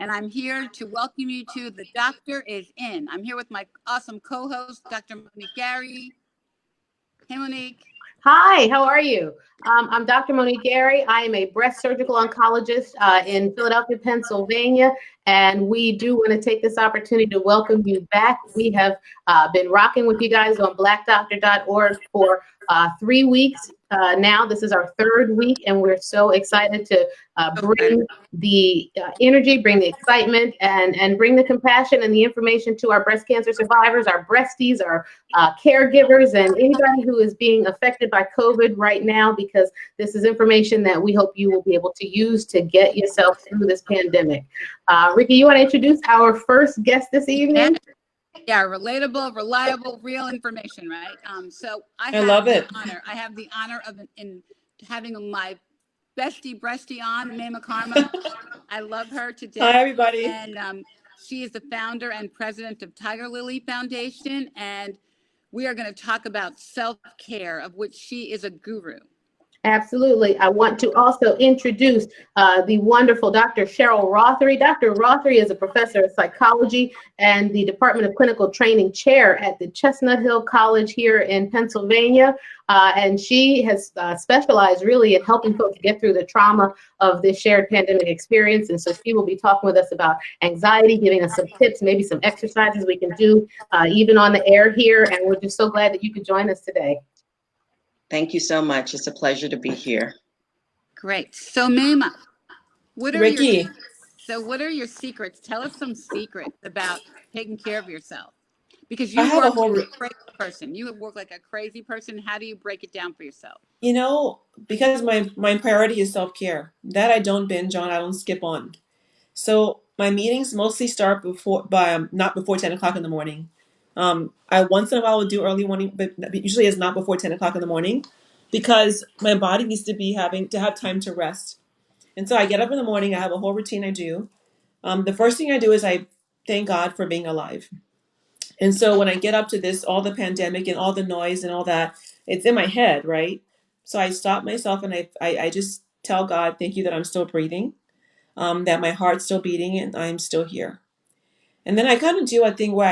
and I'm here to welcome you to The Doctor Is In. I'm here with my awesome co-host, Dr. Monique Gary. Hey, Monique. Hi, how are you? I'm Dr. Monique Gary. I am a breast surgical oncologist in Philadelphia, Pennsylvania, and we do want to take this opportunity to welcome you back. We have been rocking with you guys on blackdoctor.org for 3 weeks now. This is our third week, and we're so excited to bring the energy, bring the excitement, and bring the compassion and the information to our breast cancer survivors, our breasties, our caregivers, and anybody who is being affected by COVID right now, because this is information that we hope you will be able to use to get yourself through this pandemic. Ricky, you want to introduce our first guest this evening? Yeah, relatable, reliable, real information, right? So I love it. I have the honor of having my bestie breastie on, Mema Karma. I love her to death. Hi, everybody. And she is the founder and president of Tiger Lily Foundation, and we are going to talk about self-care, of which she is a guru. Absolutely. I want to also introduce the wonderful Dr. Cheryl Rothery. Dr. Rothery is a professor of psychology and the Department of Clinical Training chair at the Chestnut Hill College here in Pennsylvania. And she has specialized really in helping folks get through the trauma of this shared pandemic experience. And so she will be talking with us about anxiety, giving us some tips, maybe some exercises we can do even on the air here. And we're just so glad that you could join us today. Thank you so much. It's a pleasure to be here. Great. So Mema, what are Ricky. what are your secrets? Tell us some secrets about taking care of yourself. Because I you have a work whole like a crazy person. You work like a crazy person. How do you break it down for yourself? You know, because my priority is self-care. That I don't binge on, I don't skip on. So my meetings mostly start not before 10 o'clock in the morning. I once in a while will do early morning, but usually it's not before 10 o'clock in the morning, because my body needs to have time to rest. And so I get up in the morning, I have a whole routine I do. The first thing I do is I thank God for being alive. And so when I get up to this, all the pandemic and all the noise and all that, it's in my head, right? So I stop myself and I just tell God, thank you that I'm still breathing, that my heart's still beating and I'm still here. And then I kind of do a thing where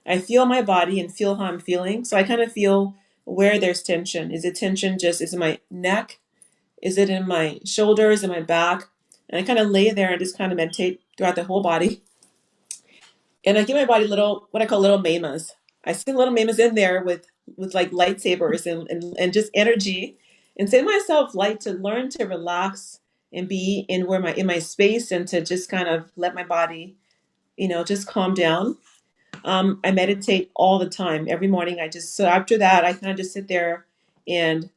I feel my body and feel how I'm feeling. So I kind of feel where there's tension. Is it tension is it my neck? Is it in my shoulders, in my back? And I kind of lay there and just kind of meditate throughout the whole body. And I give my body what I call little memas. I stick little memas in there with like lightsabers and just energy, and say to myself, like, to learn to relax and be in my space, and to just kind of let my body, just calm down. I meditate all the time. Every morning so after that, I kind of just sit there and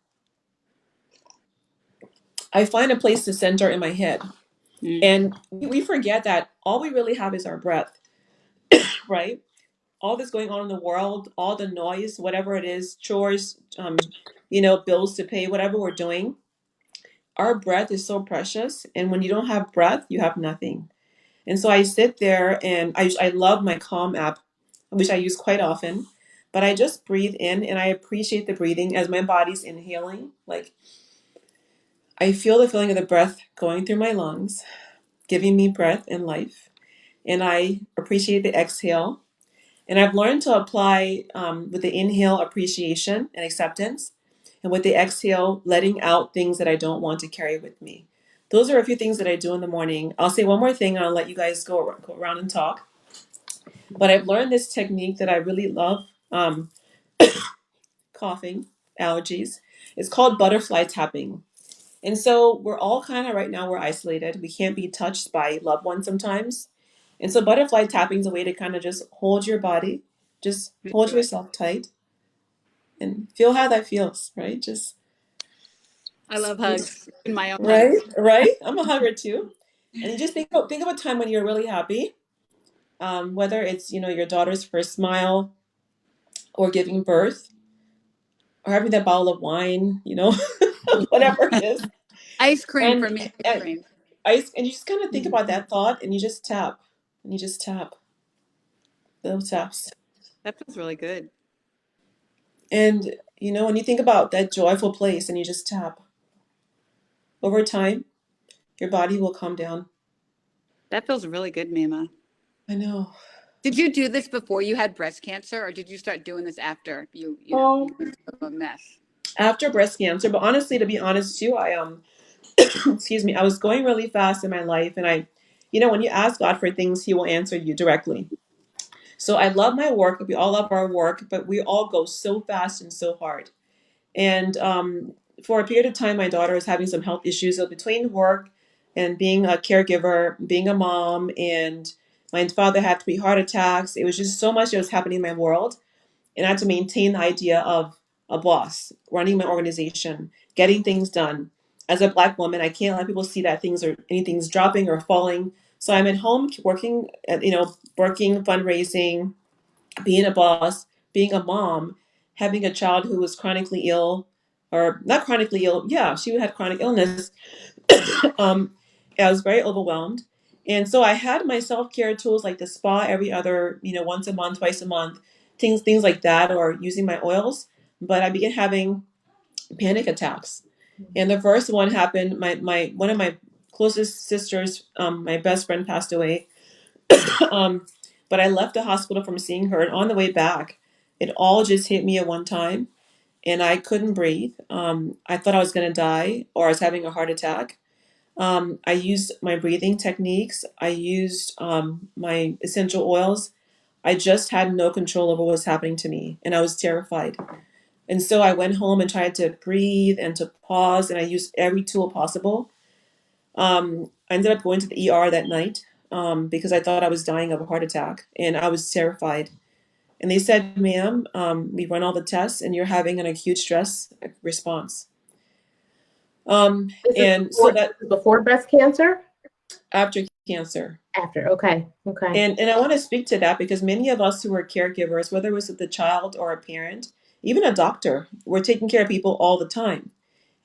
I find a place to center in my head. And we forget that all we really have is our breath, right? All that's going on in the world, all the noise, whatever it is, chores, bills to pay, whatever we're doing, our breath is so precious. And when you don't have breath, you have nothing. And so I sit there and I love my Calm app, which I use quite often, but I just breathe in and I appreciate the breathing as my body's inhaling. Like, I feel the feeling of the breath going through my lungs, giving me breath and life. And I appreciate the exhale. And I've learned to apply with the inhale appreciation and acceptance, and with the exhale, letting out things that I don't want to carry with me. Those are a few things that I do in the morning. I'll say one more thing and I'll let you guys go around and talk. But I've learned this technique that I really love, coughing, allergies. It's called butterfly tapping. And so we're all kind of right now, we're isolated. We can't be touched by loved ones sometimes. And so butterfly tapping is a way to kind of just hold your body, just hold yourself tight and feel how that feels, right? I love hugs in my own right, hugs. right. I'm a hugger too. And you just think of a time when you're really happy, whether it's, your daughter's first smile or giving birth or having that bottle of wine, whatever it is. Ice cream And, for me. and you just kind of think about that thought and you just tap and you just tap those taps. That feels really good. And, when you think about that joyful place and you just tap, over time, your body will calm down. That feels really good, Mima. I know. Did you do this before you had breast cancer, or did you start doing this after Oh, you went through a mess? after breast cancer, but honestly, to be honest too, I excuse me, I was going really fast in my life, and when you ask God for things, He will answer you directly. So I love my work. We all love our work, but we all go so fast and so hard. And for a period of time, my daughter was having some health issues. So between work and being a caregiver, being a mom, and my father had 3 heart attacks, it was just so much that was happening in my world. And I had to maintain the idea of a boss, running my organization, getting things done. As a Black woman, I can't let people see that anything's dropping or falling. So I'm at home working, working, fundraising, being a boss, being a mom, having a child who was chronically ill, or not chronically ill. Yeah, she had chronic illness. um, I was very overwhelmed. And so I had my self-care tools like the spa every other, once a month, twice a month, things like that, or using my oils. But I began having panic attacks. And the first one happened, my one of my closest sisters, my best friend passed away. um, but I left the hospital from seeing her, and on the way back, it all just hit me at one time, and I couldn't breathe. I thought I was going to die, or I was having a heart attack. I used my breathing techniques. I used my essential oils. I just had no control over what was happening to me, and I was terrified. And so I went home and tried to breathe and to pause, and I used every tool possible. I ended up going to the ER that night because I thought I was dying of a heart attack, and I was terrified. And they said, "Ma'am, we run all the tests, and you're having an acute stress response." This is And so that before breast cancer? after cancer. After. Okay. Okay. And I want to speak to that because many of us who are caregivers, whether it was with a child or a parent, even a doctor, we're taking care of people all the time.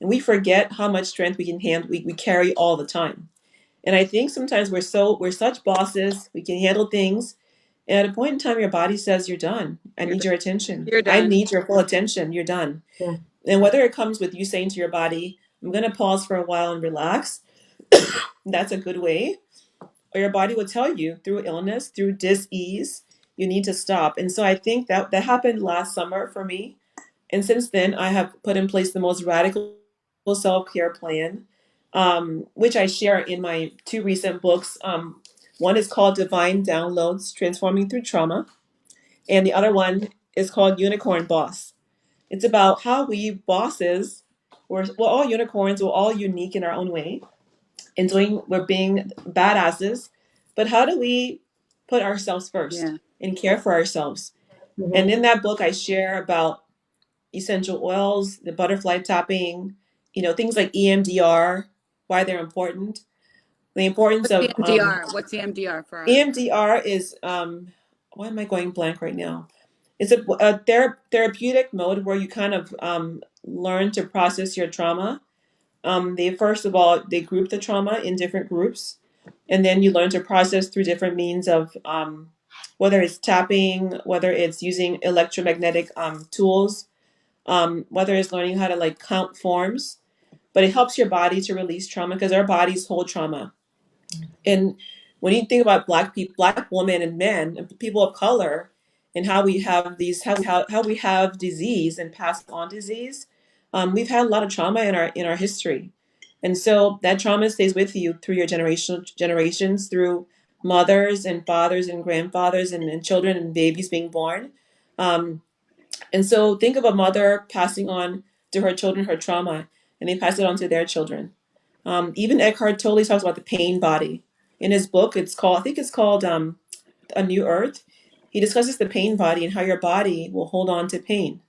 And we forget how much strength we can handle, we carry all the time. And I think sometimes we're such bosses, we can handle things. And at a point in time, your body says, "You're done. I need your attention. You're I done. need your full attention. You're done." Yeah. And whether it comes with you saying to your body, "I'm going to pause for a while and relax," that's a good way. Or your body will tell you through illness, through dis-ease, you need to stop. And so I think that happened last summer for me. And since then, I have put in place the most radical self-care plan, which I share in my 2 recent books. One is called Divine Downloads, Transforming Through Trauma. And the other one is called Unicorn Boss. It's about how we bosses, we're all unicorns, we're all unique in our own way, and we're being badasses. But how do we put ourselves first Yeah. and care for ourselves? And Mhm. in that book, I share about essential oils, the butterfly tapping, things like EMDR, why they're important. The importance What's the of MDR? What's the MDR for our? EMDR is why am I going blank right now? It's a therapeutic mode where you kind of learn to process your trauma. They first of all they group the trauma in different groups, and then you learn to process through different means of whether it's tapping, whether it's using electromagnetic tools, whether it's learning how to like count forms. But it helps your body to release trauma because our bodies hold trauma. And when you think about Black people, Black women and men, and people of color, and how we have how we have disease and pass on disease, we've had a lot of trauma in our history, and so that trauma stays with you through your generations, through mothers and fathers and grandfathers and children and babies being born. Um, and so think of a mother passing on to her children her trauma, and they pass it on to their children. Even Eckhart Tolle talks about the pain body. In his book, I think it's called A New Earth. He discusses the pain body and how your body will hold on to pain.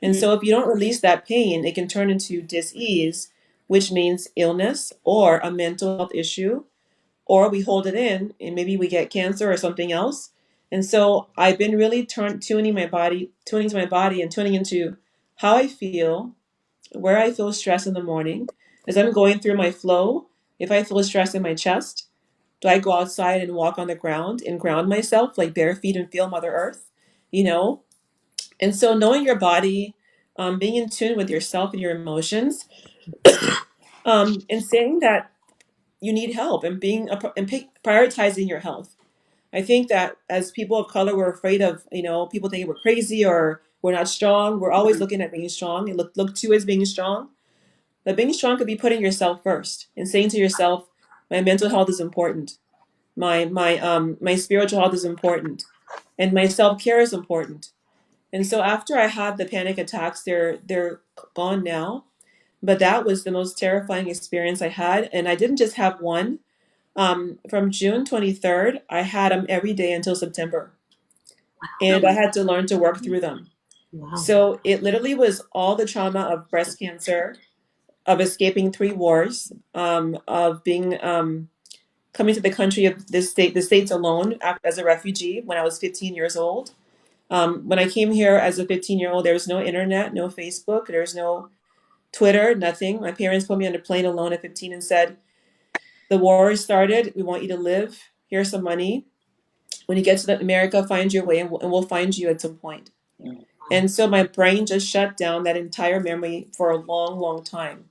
And Mm. so if you don't release that pain, it can turn into dis-ease, which means illness or a mental health issue, or we hold it in and maybe we get cancer or something else. And so I've been really tuning to my body and tuning into how I feel, where I feel stress in the morning. As I'm going through my flow, if I feel stress in my chest, do I go outside and walk on the ground and ground myself like bare feet and feel Mother Earth? You know? And so knowing your body, being in tune with yourself and your emotions, and saying that you need help and prioritizing your health. I think that as people of color, we're afraid of, people thinking we're crazy or we're not strong. We're always looking at being strong and look to as being strong. But being strong could be putting yourself first and saying to yourself, my mental health is important. My spiritual health is important, and my self-care is important. And so after I had the panic attacks, they're gone now. But that was the most terrifying experience I had, and I didn't just have one. From June 23rd, I had them every day until September, and I had to learn to work through them. Wow. So it literally was all the trauma of breast cancer, of escaping 3 wars, of being coming to the country of the states alone as a refugee when I was 15 years old. When I came here as a 15-year-old, there was no internet, no Facebook, there was no Twitter, nothing. My parents put me on a plane alone at 15 and said, the war has started. We want you to live. Here's some money. When you get to America, find your way, and we'll find you at some point. And so my brain just shut down that entire memory for a long, long time.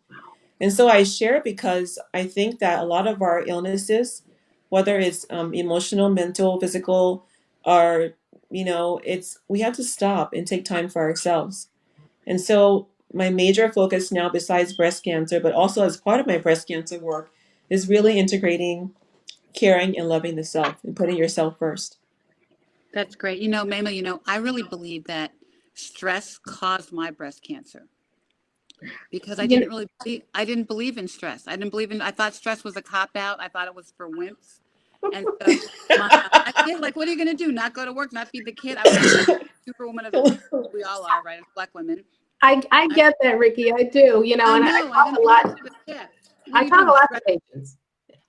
And so I share it because I think that a lot of our illnesses, whether it's emotional, mental, physical, or, we have to stop and take time for ourselves. And so my major focus now, besides breast cancer, but also as part of my breast cancer work, is really integrating caring and loving the self and putting yourself first. That's great. Mayma, I really believe that stress caused my breast cancer because I didn't believe in stress. I thought stress was a cop out. I thought it was for wimps. And so I feel like, what are you going to do? Not go to work, not feed the kid? I was like superwoman of the, we all are, right? As Black women. I get that, Ricky. I do. And I talk a lot. I talk a lot to patients.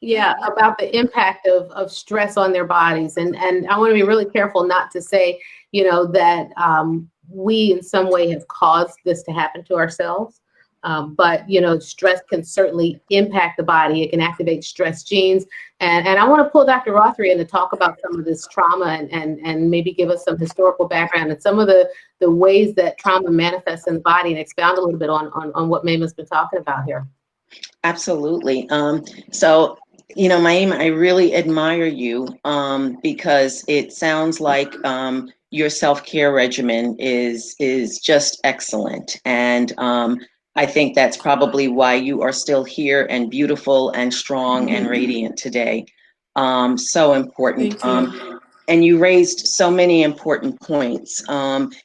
Yeah, about the impact of stress on their bodies. And I want to be really careful not to say, that we in some way have caused this to happen to ourselves. But, stress can certainly impact the body. It can activate stress genes. And I want to pull Dr. Rothery in to talk about some of this trauma and maybe give us some historical background and some of the ways that trauma manifests in the body and expound a little bit on what Mayma's been talking about here. Absolutely. So, Maima, I really admire you because it sounds like your self-care regimen is just excellent. And I think that's probably why you are still here and beautiful and strong and radiant today. So important. Thank you. And you raised so many important points.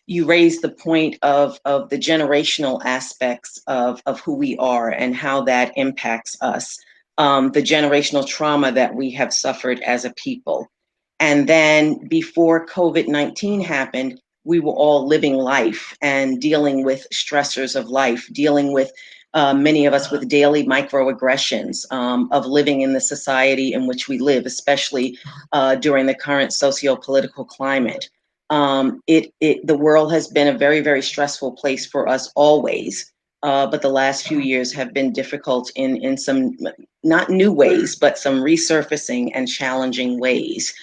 You raised the point of the generational aspects of who we are and how that impacts us, the generational trauma that we have suffered as a people. And then before COVID-19 happened, we were all living life and dealing with stressors of life, dealing with many of us with daily microaggressions of living in the society in which we live, especially during the current socio-political climate. The world has been a very, very stressful place for us always, but the last few years have been difficult in some, not new ways, but some resurfacing and challenging ways.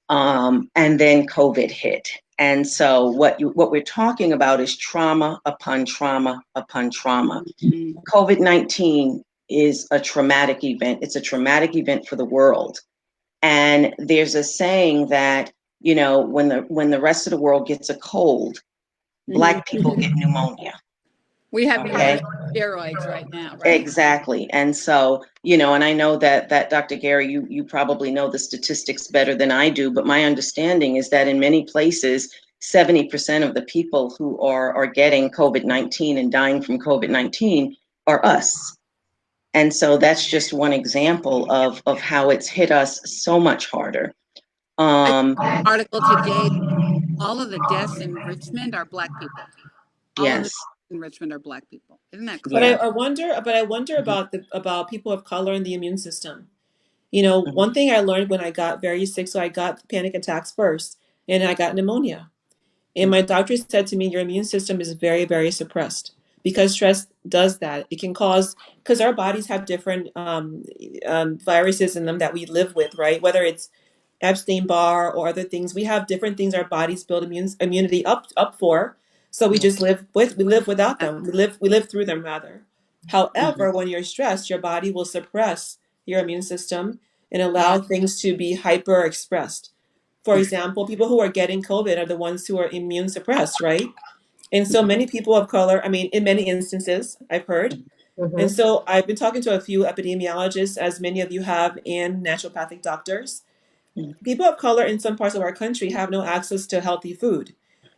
And then COVID hit. And so what we're talking about is trauma upon trauma upon trauma. Mm-hmm. COVID-19 is a traumatic event. It's a traumatic event for the world. And there's a saying that, when the rest of the world gets a cold, Black people get pneumonia. We have steroids right now, right? Exactly. And so, and I know that Dr. Gary, you probably know the statistics better than I do, but my understanding is that in many places, 70% of the people who are getting COVID-19 and dying from COVID-19 are us. And so that's just one example of how it's hit us so much harder. Article today, all of the deaths in Richmond are Black people. Yes. In Richmond are Black people. Isn't that cool? But I wonder about people of color in the immune system. One thing I learned when I got very sick, so I got panic attacks first, and I got pneumonia. And my doctor said to me, your immune system is very, very suppressed because stress does that. It can cause, because our bodies have different viruses in them that we live with, right? Whether it's Epstein-Barr or other things, we have different things our bodies build immunity up for. So we just live without them. We live through them rather. However, when you're stressed, your body will suppress your immune system and allow things to be hyper expressed. For example, people who are getting COVID are the ones who are immune suppressed, right? And so many people of color, I mean, in many instances, I've heard. And Mhm. so I've been talking to a few epidemiologists, as many of you have, and naturopathic doctors. People of color in some parts of our country have no access to healthy food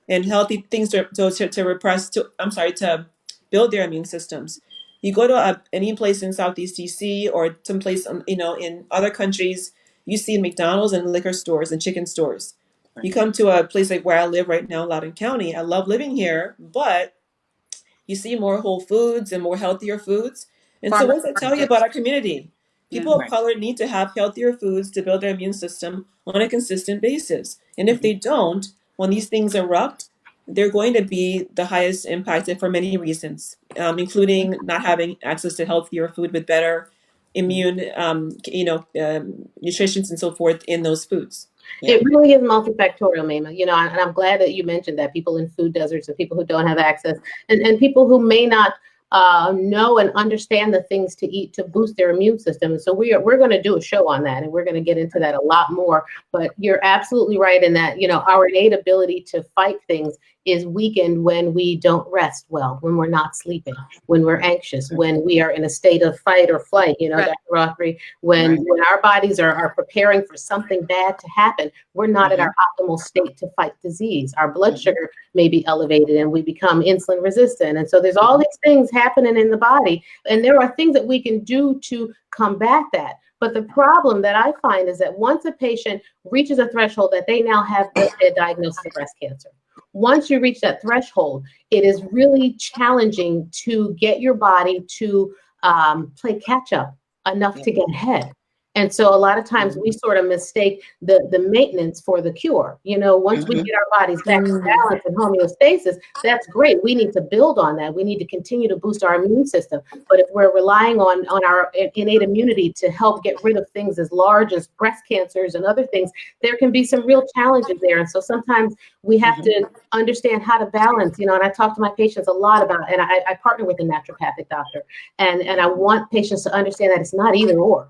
and healthy things to repress, to build their immune systems. You go to any place in Southeast DC or someplace, in other countries, you see McDonald's and liquor stores and chicken stores. You come to a place like where I live right now, Loudoun County. I love living here, but you see more whole foods and more healthier foods. And so, what Farmers does that tell you markets. about our community? Yeah. People of Right. color need to have healthier foods to build their immune system on a consistent basis. And if they don't, when these things erupt, they're going to be the highest impacted for many reasons, including not having access to healthier food with better immune, nutrition and so forth in those foods. Yeah. It really is multifactorial, Mema. And I'm glad that you mentioned that people in food deserts and people who don't have access and people who may not know and understand the things to eat to boost their immune system. So we're going to do a show on that, and we're going to get into that a lot more. But you're absolutely right in that, our innate ability to fight things is weakened when we don't rest well, when we're not sleeping, when we're anxious, when we are in a state of fight or flight, Right. Dr. Rothery, when our bodies are preparing for something bad to happen, we're not in our optimal state to fight disease. Our blood sugar may be elevated and we become insulin resistant. And so there's all these things happening in the body. And there are things that we can do to combat that. But the problem that I find is that once a patient reaches a threshold that they now have a diagnosis of breast cancer, once you reach that threshold, it is really challenging to get your body to play catch up enough to get ahead. And so a lot of times we sort of mistake the maintenance for the cure. Once we get our bodies back to balance and homeostasis, that's great. We need to build on that. We need to continue to boost our immune system. But if we're relying on our innate immunity to help get rid of things as large as breast cancers and other things, there can be some real challenges there. And so sometimes we have to understand how to balance, and I talk to my patients a lot about, and I partner with a naturopathic doctor, and I want patients to understand that it's not either or.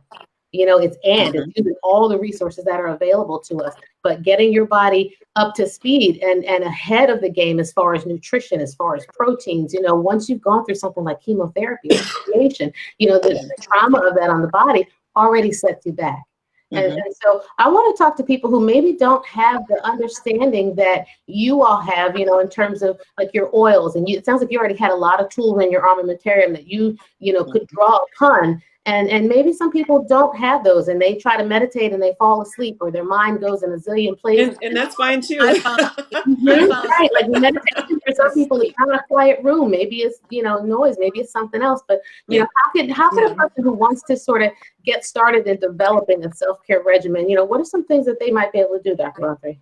It's it's using all the resources that are available to us, but getting your body up to speed and ahead of the game as far as nutrition, as far as proteins. Once you've gone through something like chemotherapy or radiation, the trauma of that on the body already sets you back. And so I want to talk to people who maybe don't have the understanding that you all have, in terms of like your oils. And it sounds like you already had a lot of tools in your armamentarium that you could draw upon. And maybe some people don't have those, and they try to meditate and they fall asleep, or their mind goes in a zillion places. And that's fine too. Right, like meditation for some people is not a quiet room. Maybe it's noise. Maybe it's something else. But how can a person who wants to sort of get started in developing a self-care regimen, what are some things that they might be able to do, Dr. Rothery?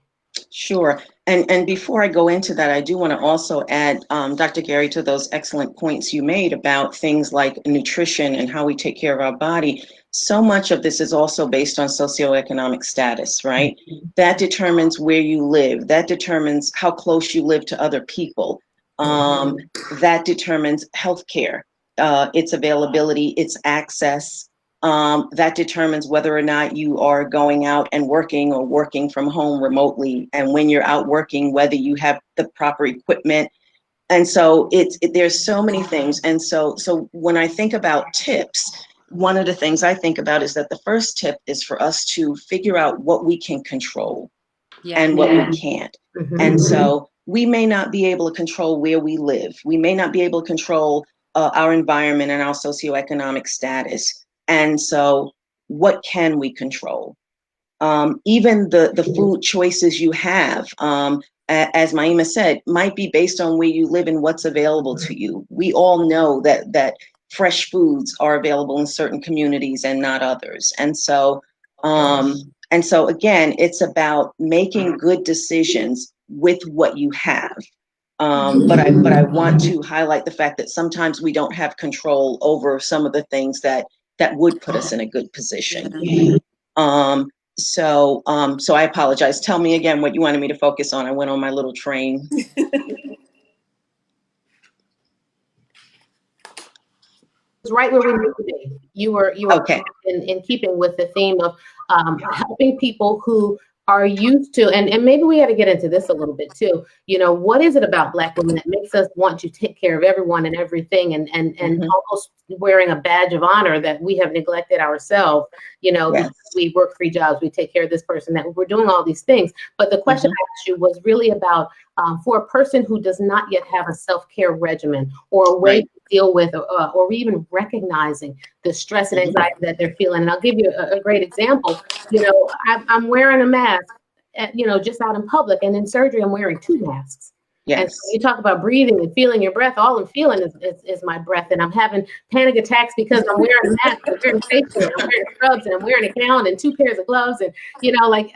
Sure. And before I go into that, I do want to also add, Dr. Gary, to those excellent points you made about things like nutrition and how we take care of our body. So much of this is also based on socioeconomic status, right? That determines where you live. That determines how close you live to other people. That determines healthcare, its availability, its access. That determines whether or not you are going out and working or working from home remotely. And when you're out working, whether you have the proper equipment. And so there's so many things. And so when I think about tips, one of the things I think about is that the first tip is for us to figure out what we can control and what we can't. And so we may not be able to control where we live. We may not be able to control our environment and our socioeconomic status. And so what can we control? Even the food choices you have, as Maima said, might be based on where you live and what's available to you. We all know that fresh foods are available in certain communities and not others. And so again, it's about making good decisions with what you have. But I want to highlight the fact that sometimes we don't have control over some of the things that would put us in a good position. So I apologize. Tell me again what you wanted me to focus on. I went on my little train. right where we need to be. You were Okay. in keeping with the theme of helping people who are used to, and maybe we had to get into this a little bit too. You know, what is it about Black women that makes us want to take care of everyone and everything, and Mhm. almost wearing a badge of honor that we have neglected ourselves? You know, Yes. because we work 3 jobs, we take care of this person, that we're doing all these things. But the question I asked you was really about for a person who does not yet have a self-care regimen or a way Right. to deal with, or even recognizing the stress and anxiety that they're feeling. And I'll give you a great example. You know, I'm wearing a mask, you know, just out in public, and in surgery, I'm wearing 2 masks. And so Yes. you talk about breathing and feeling your breath. All I'm feeling is my breath, and I'm having panic attacks because I'm wearing a mask, I'm wearing a face shield, I'm wearing scrubs, and I'm wearing a gown and 2 pairs of gloves, and you know, like.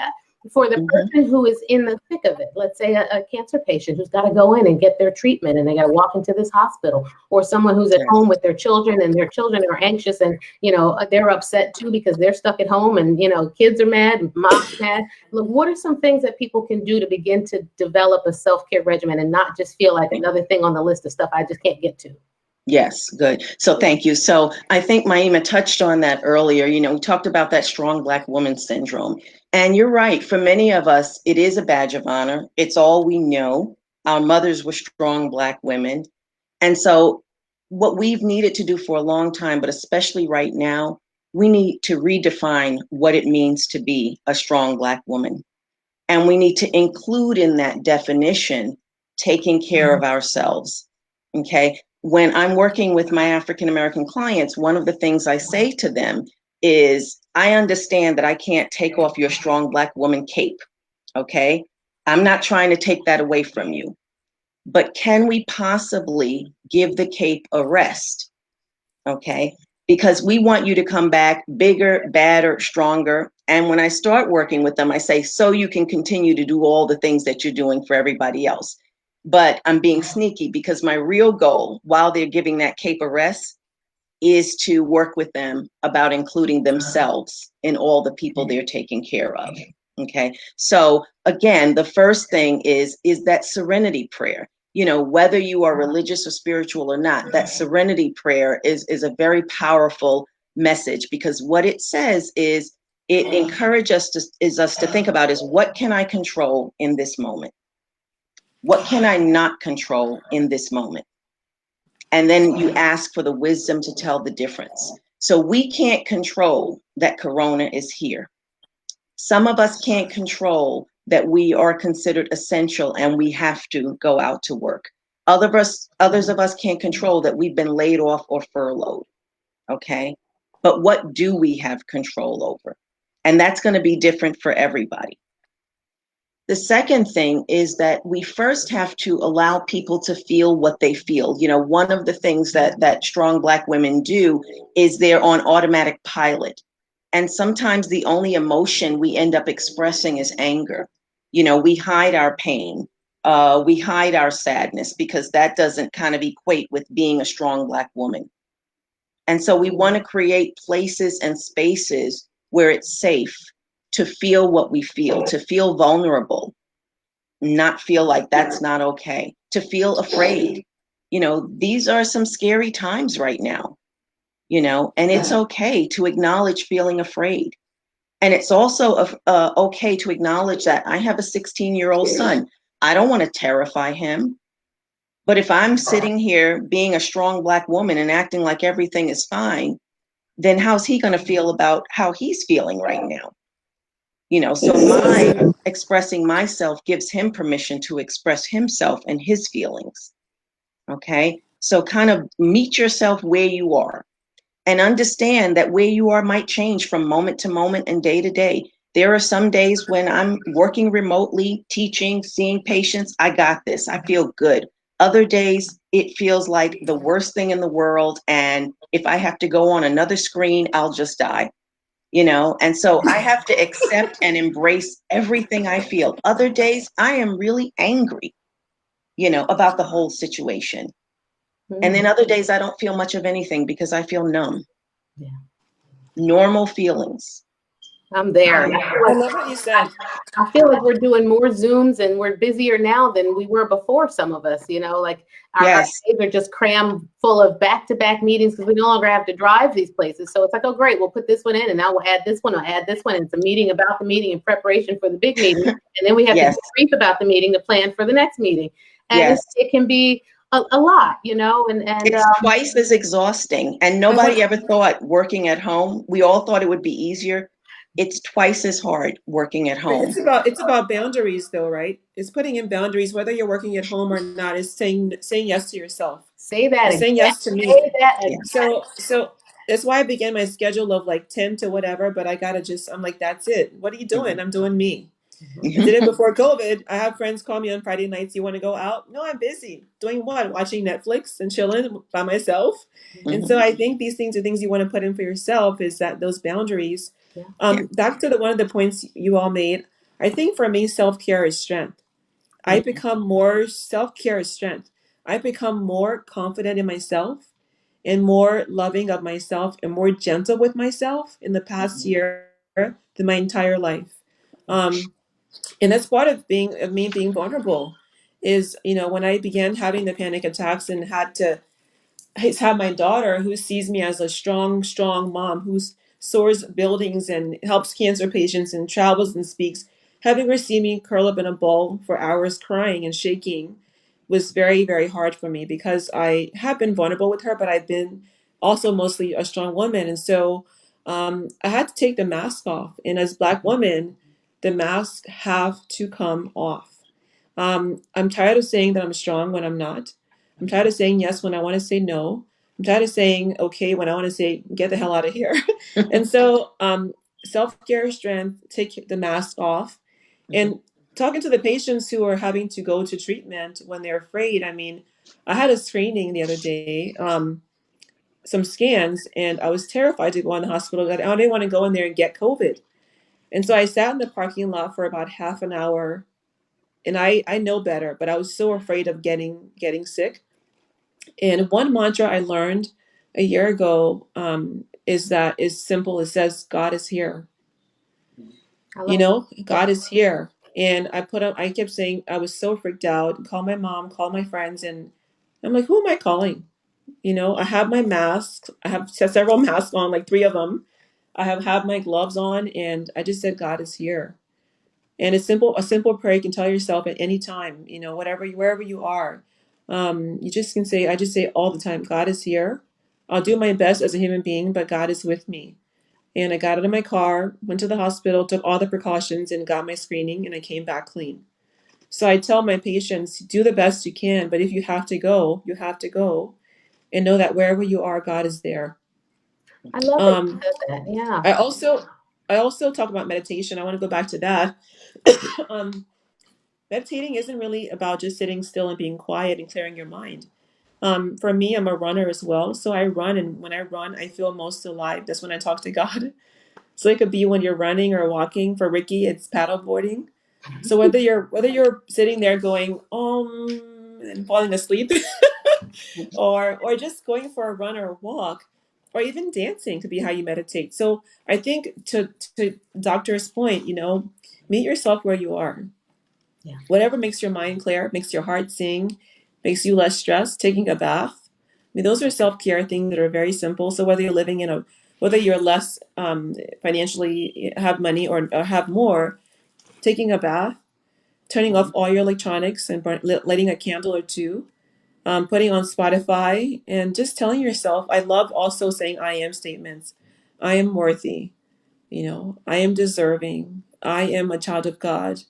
For the Mhm. person who is in the thick of it, let's say a cancer patient who's got to go in and get their treatment and they got to walk into this hospital, or someone who's at Yes. home with their children and their children are anxious and, you know, they're upset too because they're stuck at home and, you know, kids are mad, mom's mad. Look, what are some things that people can do to begin to develop a self-care regimen and not just feel like another thing on the list of stuff I just can't get to? Yes, good. So thank you. So I think Maima touched on that earlier. You know, we talked about that strong Black woman syndrome. And you're right. For many of us, it is a badge of honor. It's all we know. Our mothers were strong Black women. And so what we've needed to do for a long time, but especially right now, we need to redefine what it means to be a strong Black woman. And we need to include in that definition taking care of ourselves. Okay. When I'm working with my African American clients, one of the things I say to them is, I understand that I can't take off your strong Black woman cape. Okay. I'm not trying to take that away from you. But can we possibly give the cape a rest? Okay. Because we want you to come back bigger, badder, stronger. And when I start working with them, I say, so you can continue to do all the things that you're doing for everybody else. But I'm being sneaky because my real goal, while they're giving that cape a rest, is to work with them about including themselves in all the people they're taking care of. Okay. So again, the first thing is that serenity prayer. You know, whether you are religious or spiritual or not, that serenity prayer is a very powerful message, because what it says is it encourages us to think about is, what can I control in this moment? What can I not control in this moment? And then you ask for the wisdom to tell the difference. So we can't control that Corona is here. Some of us can't control that we are considered essential and we have to go out to work. Others of us can't control that we've been laid off or furloughed. Okay. But what do we have control over? And that's going to be different for everybody. The second thing is that we first have to allow people to feel what they feel. You know, one of the things that strong Black women do is they're on automatic pilot. And sometimes the only emotion we end up expressing is anger. You know, we hide our pain. We hide our sadness because that doesn't kind of equate with being a strong Black woman. And so we want to create places and spaces where it's safe to feel what we feel, to feel vulnerable, not feel like that's not okay, to feel afraid. You know, these are some scary times right now, you know, and it's okay to acknowledge feeling afraid. And it's also okay to acknowledge that I have a 16-year-old son. I don't want to terrify him. But if I'm sitting here being a strong Black woman and acting like everything is fine, then how's he going to feel about how he's feeling right now? You know, so my expressing myself gives him permission to express himself and his feelings. Okay. So kind of meet yourself where you are and understand that where you are might change from moment to moment and day to day. There are some days when I'm working remotely, teaching, seeing patients. I got this. I feel good. Other days, it feels like the worst thing in the world. And if I have to go on another screen, I'll just die. You know, and so I have to accept and embrace everything I feel. Other days, I am really angry, you know, about the whole situation. And then other days, I don't feel much of anything because I feel numb. Yeah. Normal feelings. I'm there. I love what you said. I feel like we're doing more Zooms and we're busier now than we were before, some of us, like our Yes. days are just crammed full of back-to-back meetings because we no longer have to drive these places. So it's like, oh, great, we'll put this one in and now we'll add this one, and it's a meeting about the meeting in preparation for the big meeting. And then we have Yes. to brief about the meeting to plan for the next meeting. And Yes. it can be a lot, and It's twice as exhausting. And nobody ever thought working at home, we all thought it would be easier. It's twice as hard working at home. It's about boundaries though, right? It's putting in boundaries, whether you're working at home or not, is saying yes to yourself. say that It's saying again. yes to me. Say that Yeah. again. So that's why I began my schedule of like 10 to whatever, but I'm like, that's it. What are you doing? I'm doing me. I did it before COVID. I have friends call me on Friday nights. You want to go out? No, I'm busy. Doing what? Watching Netflix and chilling by myself. And so I think these things are things you want to put in for yourself, is that those boundaries. Yeah. Back to one of the points you all made. I think for me, self-care is strength. I become more self-care is strength. I become more confident in myself and more loving of myself and more gentle with myself in the past year than my entire life. And that's part of me being vulnerable is, when I began having the panic attacks and had to have my daughter who sees me as a strong, strong mom who soars buildings and helps cancer patients and travels and speaks, having her see me curl up in a ball for hours crying and shaking was very, very hard for me because I have been vulnerable with her, but I've been also mostly a strong woman. And so I had to take the mask off. And as Black women, the masks have to come off. I'm tired of saying that I'm strong when I'm not. I'm tired of saying yes when I want to say no. I'm tired of saying okay when I want to say get the hell out of here. And so self-care, strength, take the mask off. And talking to the patients who are having to go to treatment when they're afraid. I mean, I had a screening the other day, some scans, and I was terrified to go in the hospital. I didn't want to go in there and get COVID. And so I sat in the parking lot for about half an hour, and I know better, but I was so afraid of getting sick. And one mantra I learned a year ago is simple. It says, God is here. God is here. And I kept saying, I was so freaked out, call my mom, call my friends. And I'm like, who am I calling? I have my masks. I have several masks on, like 3 of them. I have had my gloves on, and I just said, God is here. And a simple prayer you can tell yourself at any time, wherever you are. You just can say, I just say all the time, God is here. I'll do my best as a human being, but God is with me. And I got out of my car, went to the hospital, took all the precautions, and got my screening, and I came back clean. So I tell my patients, do the best you can, but if you have to go, you have to go, and know that wherever you are, God is there. I love that you said that. Yeah. I also talk about meditation. I want to go back to that. Meditating isn't really about just sitting still and being quiet and clearing your mind. For me, I'm a runner as well. So I run, and when I run, I feel most alive. That's when I talk to God. So it could be when you're running or walking. For Ricky, it's paddleboarding. So whether you're sitting there going and falling asleep, or just going for a run or a walk, or even dancing could be how you meditate. So I think to Doctor's point, meet yourself where you are. Yeah. Whatever makes your mind clear, makes your heart sing, makes you less stressed, taking a bath. I mean, those are self-care things that are very simple. So whether you're less financially have money or have more, taking a bath, turning off all your electronics and lighting a candle or two, putting on Spotify, and just telling yourself, I love also saying I am statements. I am worthy. I am deserving. I am a child of God.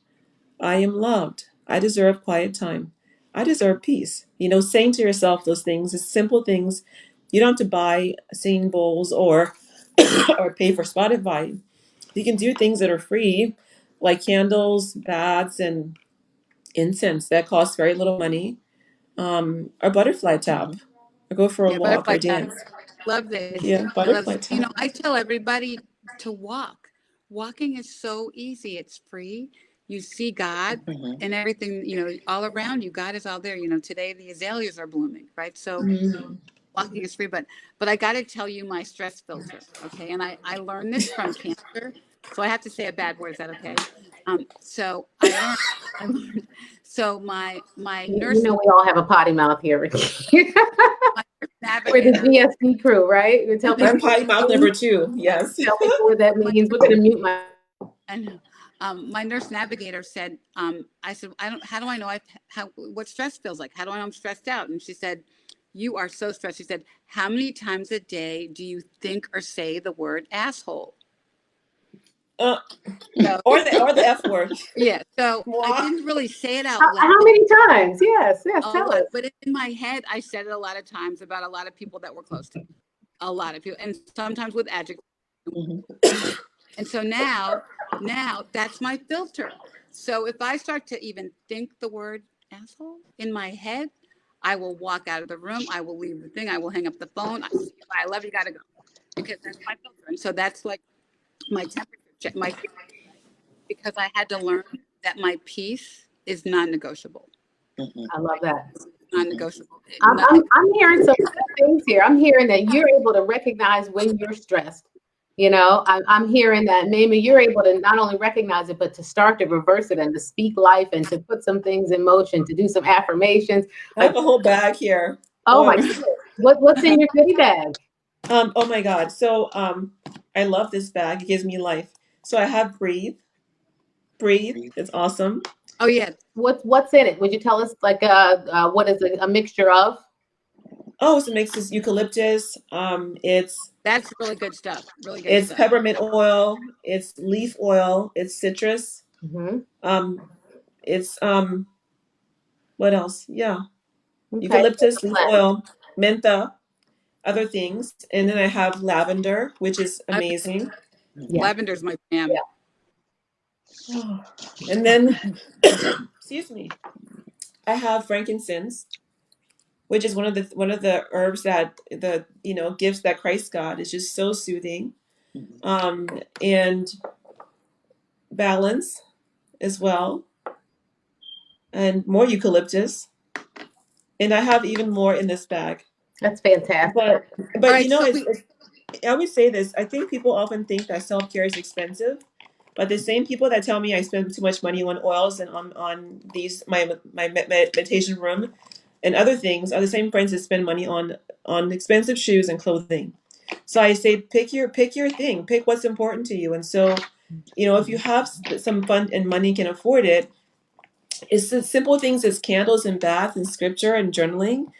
I am loved. I deserve quiet time. I deserve peace. Saying to yourself those things is simple things. You don't have to buy singing bowls or or pay for Spotify. You can do things that are free, like candles, baths, and incense that cost very little money. Or butterfly tap, or go for a Yeah, walk butterfly or tap. dance. Love this. Yeah, I love butterfly this. tap. I tell everybody to walk. Walking is so easy. It's free. You see God and everything, all around you. God is out there. Today the azaleas are blooming, right? So walking is free, but I got to tell you my stress filter. Okay. And I learned this from cancer. So I have to say a bad word. Is that okay? So I learned, so my nurse You know, we all have a potty mouth here. We're navigator, the GSD crew, right? We tell people, I'm potty mouth number 2. Yes. tell people what that means. We're going to mute my. and my nurse navigator said, I said, how do I know what stress feels like? How do I know I'm stressed out? And she said, you are so stressed. She said, how many times a day do you think or say the word asshole? Uh, So, or the F word. yeah. So I Mwah. didn't really say it out loud. How many times? Yes, A tell lot, us. but in my head, I said it a lot of times about a lot of people that were close to me. A lot of people, and sometimes with adjectives. Mhm. And so now that's my filter. So if I start to even think the word asshole in my head, I will walk out of the room. I will leave the thing. I will hang up the phone. I love you. Gotta go, because that's my filter. And so that's like my temperature check. Because I had to learn that my peace is non-negotiable. I love that. Non-negotiable. I'm hearing some good things here. I'm hearing that you're able to recognize when you're stressed. You know, I'm hearing that maybe you're able to not only recognize it, but to start to reverse it and to speak life and to put some things in motion, to do some affirmations. I have a whole bag here. Oh my goodness. What's in your goodie bag? Oh my God. So I love this bag. It gives me life. So I have Breathe. It's awesome. Oh yeah, What's in it? Would you tell us like what is a mixture of? Oh, so it makes this eucalyptus. that's really good stuff. Really good It's stuff. peppermint oil. It's leaf oil. It's citrus. Mm-hmm. It's what else? Yeah, Okay. eucalyptus, leaf oil, mentha, other things, and then I have lavender, which is amazing. Yeah. Lavender's my jam. Yeah. And then, excuse me, I have frankincense, which is one of the herbs that the gifts that Christ got. It's just so soothing, and balance as well, and more eucalyptus, and I have even more in this bag. That's fantastic. But All right, so I always say this. I think people often think that self-care is expensive, but the same people that tell me I spend too much money on oils and on these my meditation room and other things are the same friends that spend money on expensive shoes and clothing. So I say pick your thing, pick what's important to you. And so, if you have some fun and money can afford it, it's the simple things as candles and bath and scripture and journaling.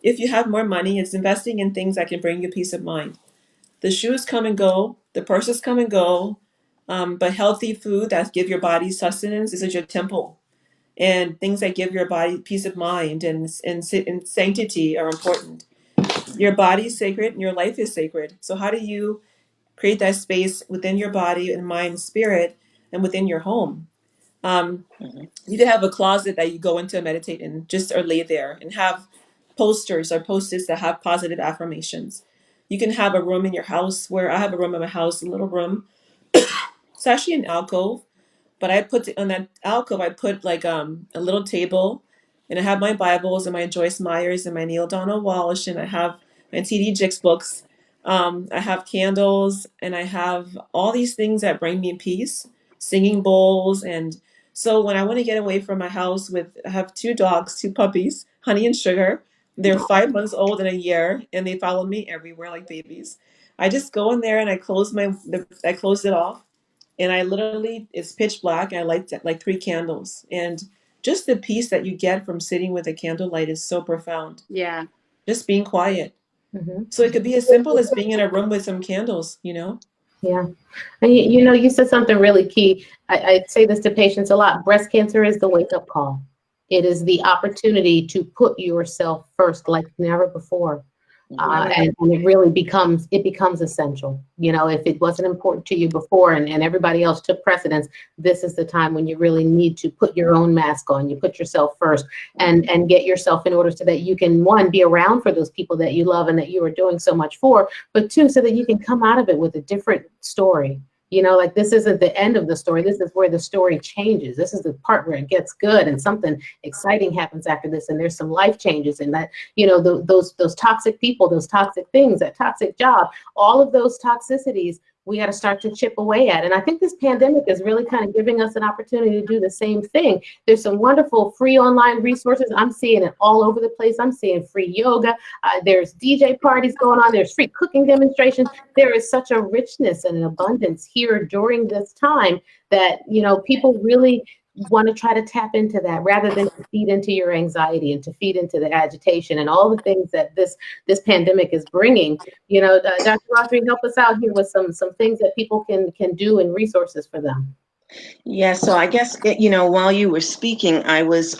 If you have more money, it's investing in things that can bring you peace of mind. The shoes come and go, the purses come and go, but healthy food that give your body sustenance is your temple. And things that give your body peace of mind and sanctity are important. Your body is sacred and your life is sacred. So how do you create that space within your body and mind and spirit and within your home? You can have a closet that you go into meditate in, just or lay there, and have posters or post-its that have positive affirmations. You can have a room in your house where I have a room in my house, a little room. It's actually an alcove, but I put on that alcove, I put like a little table, and I have my Bibles and my Joyce Myers and my Neil Donald Walsh, and I have my T.D. Jakes books. I have candles, and I have all these things that bring me peace, singing bowls. And so when I want to get away from my house I have 2 dogs, 2 puppies, Honey and Sugar. They're 5 months old and a year, and they follow me everywhere like babies. I just go in there and I close it off, and I literally, it's pitch black, and I light like 3 candles, and just the peace that you get from sitting with a candlelight is so profound. yeah. Just being quiet. Mm-hmm. So it could be as simple as being in a room with some candles. Yeah. And you said something really key. I say this to patients a lot. Breast cancer is the wake-up call. It is the opportunity to put yourself first like never before. And it really becomes essential. If it wasn't important to you before and everybody else took precedence, this is the time when you really need to put your own mask on. You put yourself first and get yourself in order so that you can, 1, be around for those people that you love and that you are doing so much for, but 2, so that you can come out of it with a different story. Like this isn't the end of the story. This is where the story changes. This is the part where it gets good and something exciting happens after this. And there's some life changes, and that, those toxic people, those toxic things, that toxic job, all of those toxicities we got to start to chip away at. And I think this pandemic is really kind of giving us an opportunity to do the same thing. There's some wonderful free online resources. I'm seeing it all over the place. I'm seeing free yoga. There's DJ parties going on. There's free cooking demonstrations. There is such a richness and an abundance here during this time that, you know, people really want to try to tap into that rather than to feed into your anxiety and to feed into the agitation and all the things that this pandemic is bringing. You know, Dr. Rothery, help us out here with some things that people can do and resources for them. Yeah, so I guess, you know, while you were speaking, I was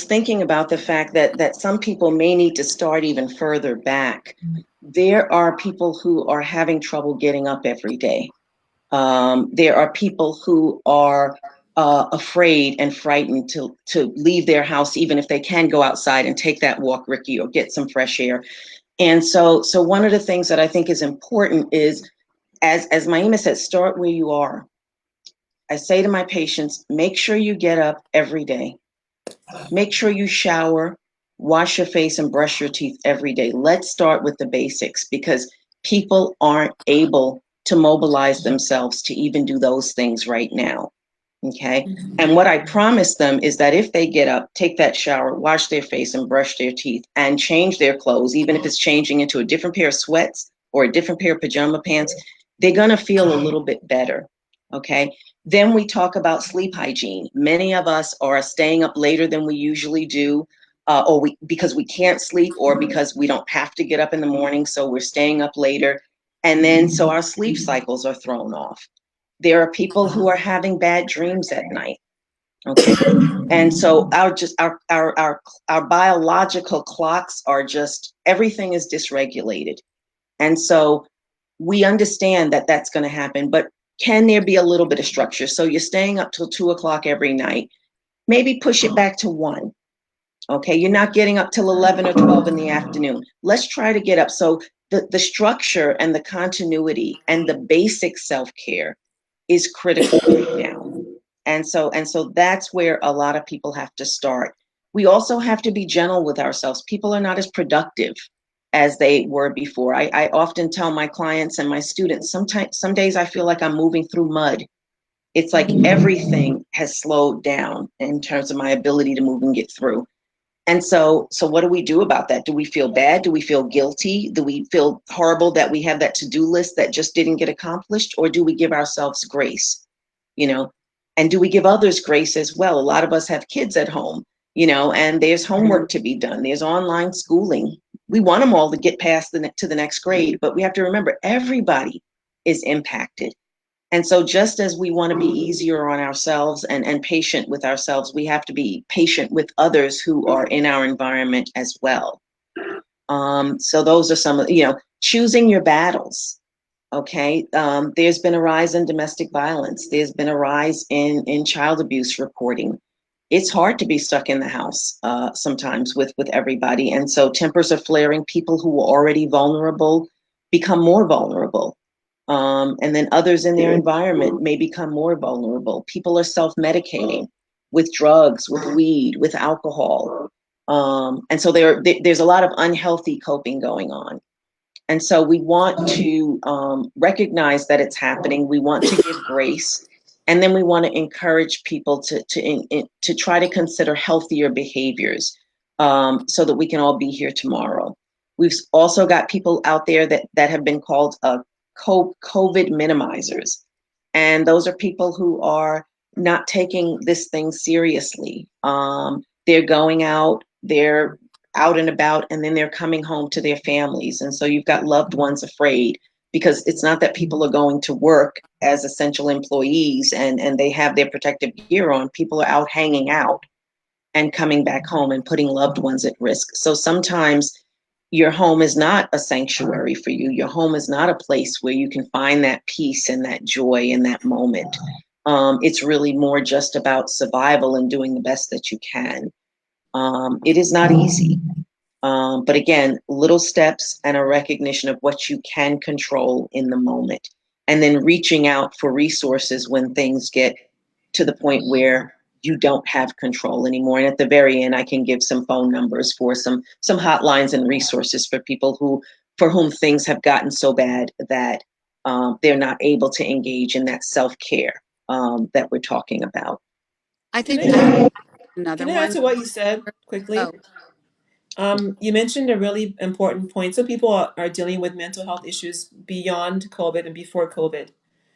thinking about the fact that some people may need to start even further back. There are people who are having trouble getting up every day. There are people who are afraid and frightened to leave their house, even if they can go outside and take that walk, Ricky, or get some fresh air. And so one of the things that I think is important is, as Maima said, start where you are. I say to my patients, make sure you get up every day. Make sure you shower, wash your face, and brush your teeth every day. Let's start with the basics, because people aren't able to mobilize themselves to even do those things right now. Okay. And what I promise them is that if they get up, take that shower, wash their face and brush their teeth and change their clothes, even if it's changing into a different pair of sweats or a different pair of pajama pants, they're going to feel a little bit better. Okay. Then we talk about sleep hygiene. Many of us are staying up later than we usually do, because we can't sleep or because we don't have to get up in the morning. So we're staying up later. And then so our sleep cycles are thrown off. There are people who are having bad dreams at night. Okay. And so our biological clocks are just, everything is dysregulated. And so we understand that that's going to happen, but can there be a little bit of structure? So you're staying up till 2 o'clock every night, maybe push it back to 1. Okay. You're not getting up till 11 or 12 in the afternoon. Let's try to get up. So the structure and the continuity and the basic self-care is critical right now. And so that's where a lot of people have to start. We also have to be gentle with ourselves. People are not as productive as they were before. I often tell my clients and my students, some days I feel like I'm moving through mud. It's like everything has slowed down in terms of my ability to move and get through. And so what do we do about that? Do we feel bad? Do we feel guilty? Do we feel horrible that we have that to-do list that just didn't get accomplished? Or do we give ourselves grace, you know? And do we give others grace as well? A lot of us have kids at home, you know, and there's homework to be done. There's online schooling. We want them all to get past to the next grade, but we have to remember everybody is impacted. And so just as we want to be easier on ourselves and patient with ourselves, we have to be patient with others who are in our environment as well. So those are some of, you know, choosing your battles. Okay. There's been a rise in domestic violence. There's been a rise in child abuse reporting. It's hard to be stuck in the house sometimes with everybody. And so tempers are flaring. People who were already vulnerable become more vulnerable. And then others in their environment may become more vulnerable. People are self-medicating with drugs, with weed, with alcohol. And so there's a lot of unhealthy coping going on. And so we want to recognize that it's happening. We want to give grace. And then we want to encourage people to try to consider healthier behaviors so that we can all be here tomorrow. We've also got people out there that have been called COVID minimizers. And those are people who are not taking this thing seriously. They're going out, they're out and about, and then they're coming home to their families. And so you've got loved ones afraid, because it's not that people are going to work as essential employees and they have their protective gear on. People are out hanging out and coming back home and putting loved ones at risk. So sometimes your home is not a sanctuary for you. Your home is not a place where you can find that peace and that joy in that moment. It's really more just about survival and doing the best that you can. It is not easy. But again, little steps and a recognition of what you can control in the moment, and then reaching out for resources when things get to the point where you don't have control anymore. And at the very end, I can give some phone numbers for some hotlines and resources for people for whom things have gotten so bad that they're not able to engage in that self-care that we're talking about. I think Can I, another can I add one. to what you said quickly? Oh, You mentioned a really important point. Some people are dealing with mental health issues beyond COVID and before COVID.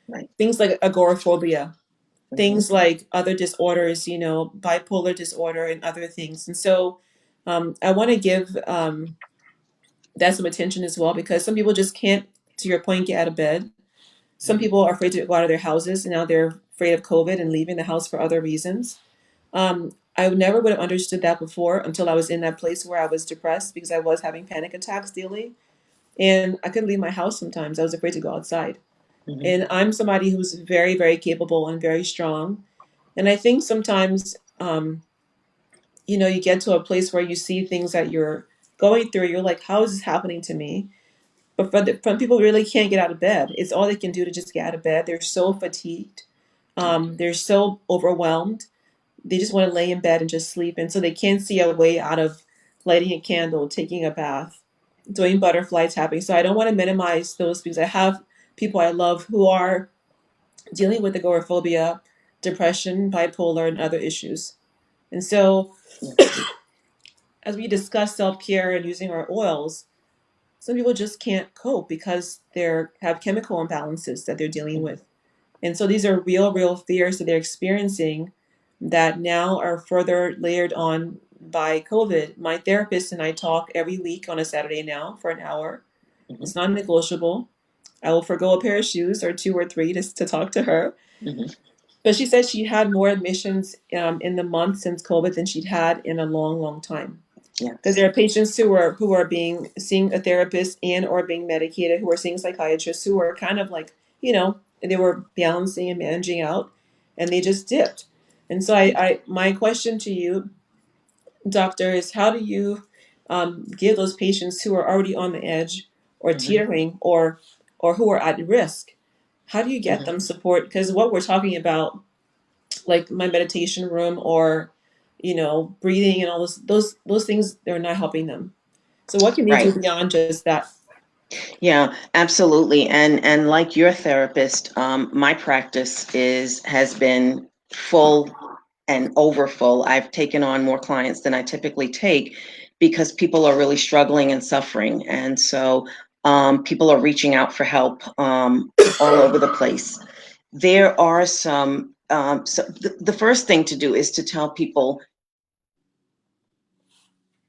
Right. Things like agoraphobia, Mhm. things like other disorders, bipolar disorder and other things. And so I want to give that some attention as well, because some people just can't, to your point, get out of bed. Some people are afraid to go out of their houses, and now they're afraid of COVID and leaving the house for other reasons. I never would have understood that before until I was in that place where I was depressed because I was having panic attacks daily. And I couldn't leave my house sometimes. I was afraid to go outside. Mhm. And I'm somebody who's very, very capable and very strong. And I think sometimes, you get to a place where you see things that you're going through. You're like, how is this happening to me? But from people who really can't get out of bed. It's all they can do to just get out of bed. They're so fatigued. They're so overwhelmed. They just want to lay in bed and just sleep. And so they can't see a way out of lighting a candle, taking a bath, doing butterfly tapping. So I don't want to minimize those because I have people I love who are dealing with agoraphobia, depression, bipolar, and other issues. And so as we discuss self-care and using our oils, some people just can't cope because they have chemical imbalances that they're dealing with. And so these are real fears that they're experiencing that now are further layered on by COVID. My therapist and I talk every week on a Saturday now for an hour. Mhm. It's non-negotiable. I will forgo a pair of shoes or two or three to talk to her. Mhm. But she said she had more admissions in the month since COVID than she'd had in a long time. Yes. Because there are patients who are seeing a therapist and or being medicated, who are seeing psychiatrists, who are kind of like, they were balancing and managing out, and they just dipped. And so my question to you, doctor, is how do you give those patients who are already on the edge or Mhm. teetering or who are at risk, how do you get Mhm. them support? Because what we're talking about, like my meditation room or breathing and all those things, they're not helping them. So what can they do Right. beyond just that? Yeah, absolutely. And like your therapist, my practice has been full and over full. I've taken on more clients than I typically take because people are really struggling and suffering. And so people are reaching out for help all over the place. There are so the first thing to do is to tell people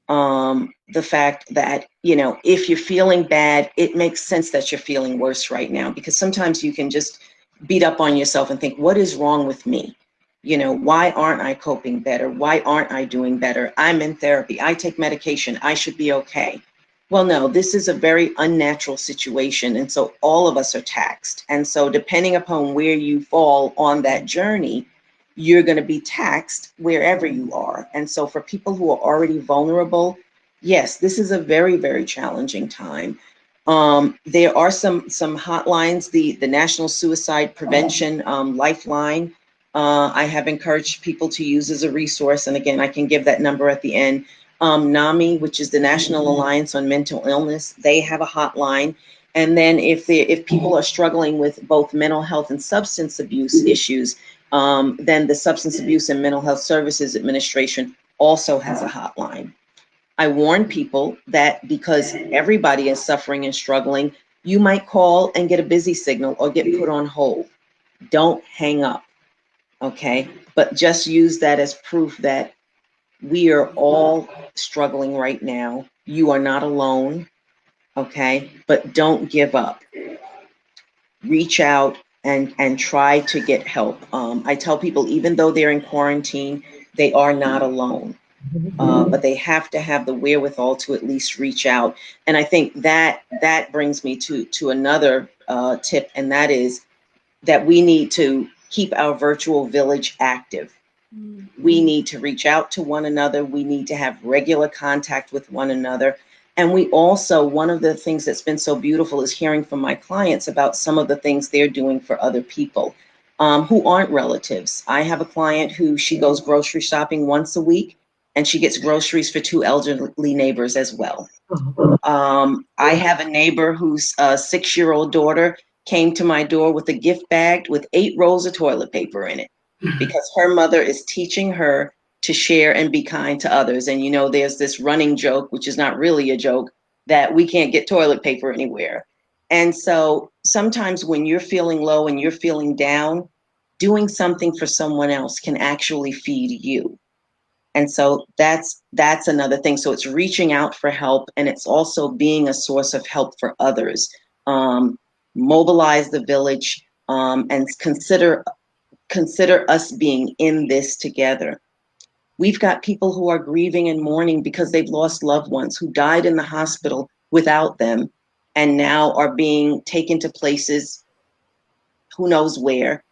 the fact that, if you're feeling bad, it makes sense that you're feeling worse right now, because sometimes you can just beat up on yourself and think, what is wrong with me? Why aren't I coping better? Why aren't I doing better? I'm in therapy. I take medication. I should be okay. Well, no, this is a very unnatural situation. And so all of us are taxed. And so depending upon where you fall on that journey, you're going to be taxed wherever you are. And so for people who are already vulnerable, yes, this is a very challenging time. There are some hotlines, the National Suicide Prevention Lifeline. I have encouraged people to use as a resource. And again, I can give that number at the end. NAMI, which is the National Alliance on Mental Illness, they have a hotline. And then if people are struggling with both mental health and substance abuse issues, then the Substance Abuse and Mental Health Services Administration also has a hotline. I warn people that because everybody is suffering and struggling, you might call and get a busy signal or get put on hold. Don't hang up, okay? But just use that as proof that we are all struggling right now. You are not alone, okay? But don't give up. Reach out and try to get help. I tell people, even though they're in quarantine, they are not alone. But they have to have the wherewithal to at least reach out. And I think that brings me to another tip, and that is that we need to keep our virtual village active. We need to reach out to one another. We need to have regular contact with one another. And we also, one of the things that's been so beautiful is hearing from my clients about some of the things they're doing for other people who aren't relatives. I have a client who she goes grocery shopping once a week, and she gets groceries for 2 elderly neighbors as well. I have a neighbor whose 6-year-old daughter came to my door with a gift bag with 8 rolls of toilet paper in it because her mother is teaching her to share and be kind to others. And, you know, there's this running joke, which is not really a joke, that we can't get toilet paper anywhere. And so sometimes when you're feeling low and you're feeling down, doing something for someone else can actually feed you. And so that's another thing. So it's reaching out for help, and it's also being a source of help for others. Mobilize the village, and consider us being in this together. We've got people who are grieving and mourning because they've lost loved ones who died in the hospital without them, and now are being taken to places, who knows where,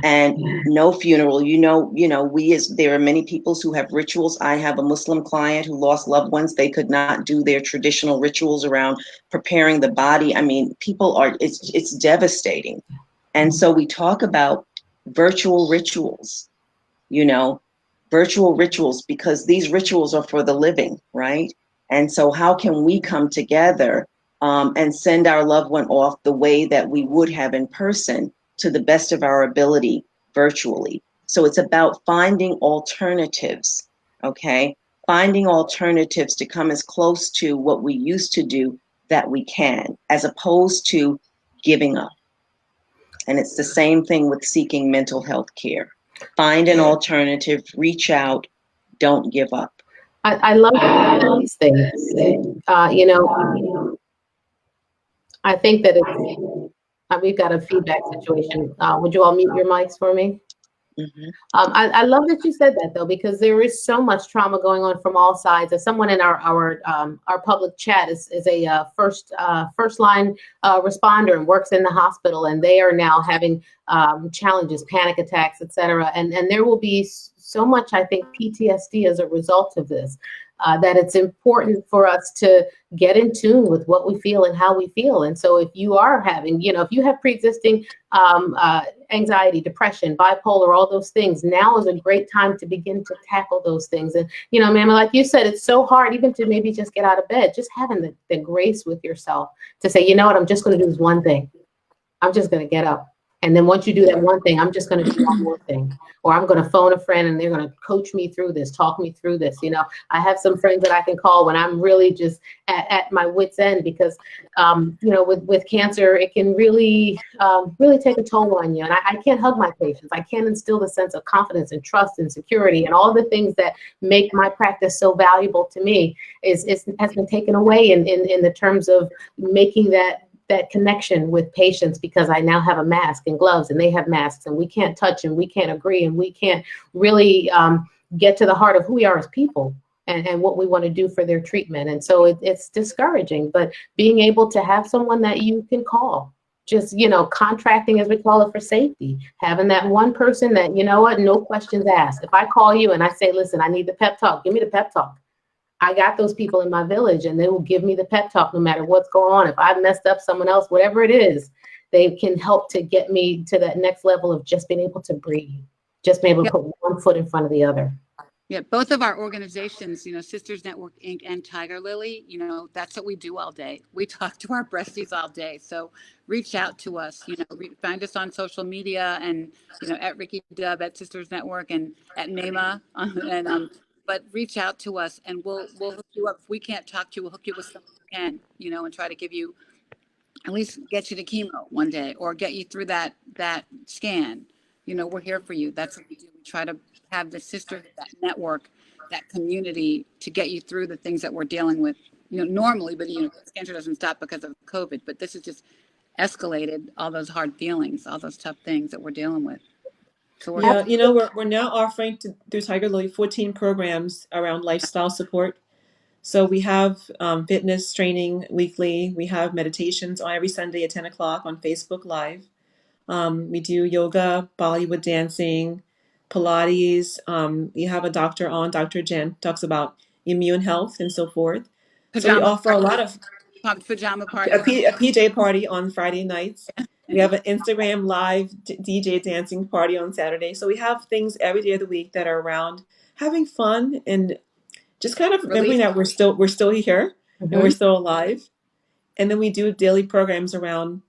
and no funeral. There are many peoples who have rituals. I have a Muslim client who lost loved ones. They could not do their traditional rituals around preparing the body. I mean, it's devastating. And so we talk about virtual rituals, because these rituals are for the living, right? And so how can we come together and send our loved one off the way that we would have in person, to the best of our ability, virtually? So it's about finding alternatives, okay? Finding alternatives to come as close to what we used to do that we can, as opposed to giving up. And it's the same thing with seeking mental health care. Find an alternative, reach out, don't give up. I love these things. I think that we've got a feedback situation. Would you all mute your mics for me? Mm-hmm. I love that you said that, though, because there is so much trauma going on from all sides. As someone in our public chat is a first line responder and works in the hospital, and they are now having challenges, panic attacks, etc. And there will be so much, I think, PTSD as a result of this. That it's important for us to get in tune with what we feel and how we feel. And so if you are having, if you have pre-existing anxiety, depression, bipolar, all those things, now is a great time to begin to tackle those things. And, Mama, like you said, it's so hard even to maybe just get out of bed, just having the grace with yourself to say, you know what, I'm just going to do this one thing. I'm just going to get up. And then once you do that one thing, I'm just going to do one more thing, or I'm going to phone a friend and they're going to coach me through this, talk me through this. I have some friends that I can call when I'm really just at my wit's end, because, with cancer, it can really take a toll on you. And I can't hug my patients. I can't instill the sense of confidence and trust and security and all the things that make my practice so valuable to me has been taken away in the terms of making that connection with patients, because I now have a mask and gloves and they have masks, and we can't touch and we can't agree and we can't really get to the heart of who we are as people and what we want to do for their treatment. And so it's discouraging, but being able to have someone that you can call, just, contracting, as we call it, for safety, having that one person that, no questions asked. If I call you and I say, listen, I need the pep talk, give me the pep talk. I got those people in my village, and they will give me the pep talk no matter what's going on. If I've messed up someone else, whatever it is, they can help to get me to that next level of just being able to breathe, just being able to put one foot in front of the other. Yeah, both of our organizations, Sisters Network Inc. and Tiger Lily, that's what we do all day. We talk to our breasties all day. So reach out to us, find us on social media, and, at Ricky Dub, at Sisters Network, and at NEMA, but reach out to us and we'll hook you up. If we can't talk to you, we'll hook you with someone who can, and try to give you, at least get you to chemo one day, or get you through that scan. We're here for you. That's what we do. We try to have the sisters, that network, that community, to get you through the things that we're dealing with, normally, but, cancer doesn't stop because of COVID, but this has just escalated all those hard feelings, all those tough things that we're dealing with. So we're now offering through Tiger Lily 14 programs around lifestyle support. So we have fitness training weekly. We have meditations on every Sunday at 10 o'clock on Facebook Live. We do yoga, Bollywood dancing, Pilates. We have a doctor on, Dr. Jen, talks about immune health and so forth. So we offer a lot of pajama party, a PJ party on Friday nights. We have an Instagram live DJ dancing party on Saturday. So we have things every day of the week that are around having fun and just kind of remembering that we're still here, and we're still alive. And then we do daily programs around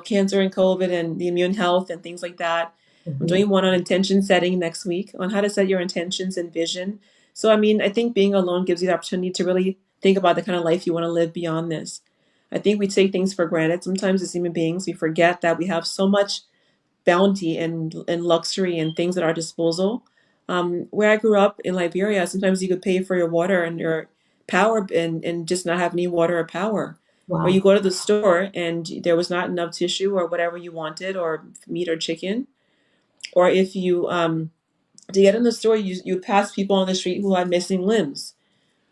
cancer and COVID and the immune health and things like that. I'm doing one on intention setting next week on how to set your intentions and vision. So, I mean, I think being alone gives you the opportunity to really think about the kind of life you want to live beyond this. I think we take things for granted. Sometimes as human beings, we forget that we have so much bounty and luxury and things at our disposal. Where I grew up in Liberia, sometimes you could pay for your water and your power and just not have any water or power. Or you Wow. go to the store and there was not enough tissue or whatever you wanted, or meat or chicken. Or if you to get in the store, you pass people on the street who had missing limbs,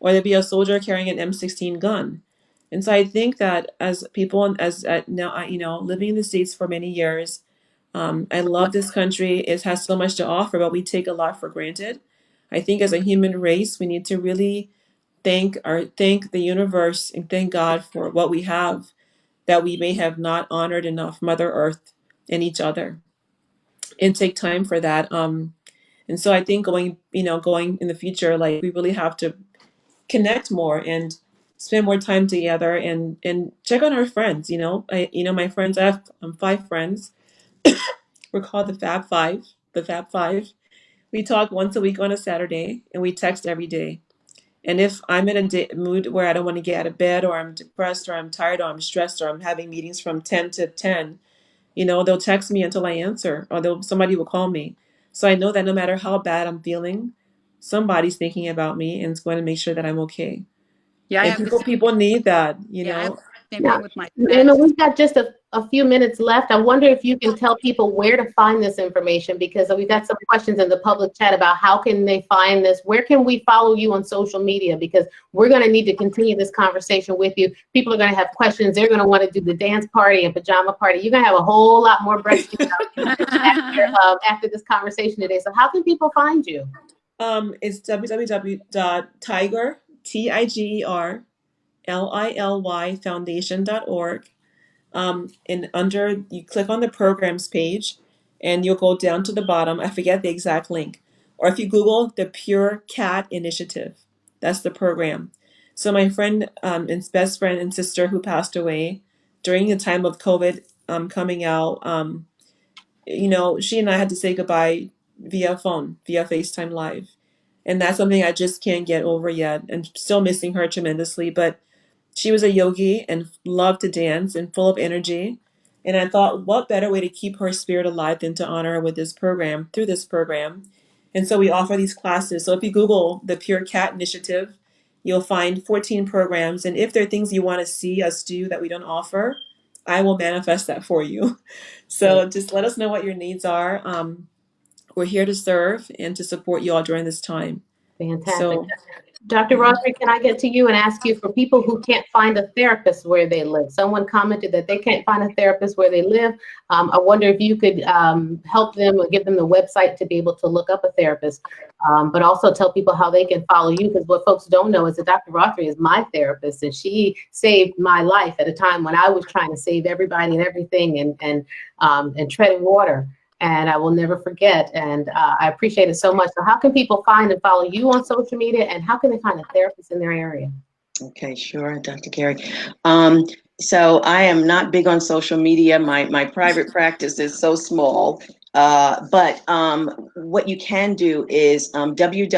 or there'd be a soldier carrying an M16 gun. And so I think that as people, as now, living in the States for many years, I love this country. It has so much to offer, but we take a lot for granted. I think as a human race, we need to really thank the universe and thank God for what we have that we may have not honored enough Mother Earth and each other, and take time for that. And so I think going in the future, like we really have to connect more and spend more time together and check on our friends. My friends. I have 5 friends. We're called the Fab Five. The Fab Five. We talk once a week on a Saturday, and we text every day. And if I'm in a mood where I don't want to get out of bed, or I'm depressed, or I'm tired, or I'm stressed, or I'm having meetings from 10 to 10, they'll text me until I answer, or somebody will call me. So I know that no matter how bad I'm feeling, somebody's thinking about me and is going to make sure that I'm okay. Yeah, I And have the people need that, I have the same Now, thing with my Emma, friends. we've got just a few minutes left. I wonder if you can tell people where to find this information, because we've got some questions in the public chat about how can they find this? Where can we follow you on social media? Because we're going to need to continue this conversation with you. People are going to have questions. They're going to want to do the dance party and pajama party. You're going to have a whole lot more breast after this conversation today. So how can people find you? It's www.tiger, TIGER, LILY and under you click on the programs page, and you'll go down to the bottom. I forget the exact link. Or if you Google the Pure Cat Initiative, that's the program. So my friend and best friend and sister who passed away during the time of COVID coming out, she and I had to say goodbye via phone, via FaceTime Live. And that's something I just can't get over yet. And still missing her tremendously. But she was a yogi and loved to dance and full of energy. And I thought, what better way to keep her spirit alive than to honor her with this program, through this program. And so we offer these classes. So if you Google the Pure Cat Initiative, you'll find 14 programs. And if there are things you want to see us do that we don't offer, I will manifest that for you. So just let us know what your needs are. We're here to serve and to support you all during this time. Fantastic. So, Dr. Rothery, can I get to you and ask you, for people who can't find a therapist where they live? Someone commented that they can't find a therapist where they live. I wonder if you could help them or give them the website to be able to look up a therapist, but also tell people how they can follow you, because what folks don't know is that Dr. Rothery is my therapist, and she saved my life at a time when I was trying to save everybody and everything and treading water. And I will never forget. And I appreciate it so much. So how can people find and follow you on social media, and how can they find a therapist in their area? Okay, sure, Dr. Gary. So I am not big on social media. My private practice is so small. But what you can do is www.apa.org.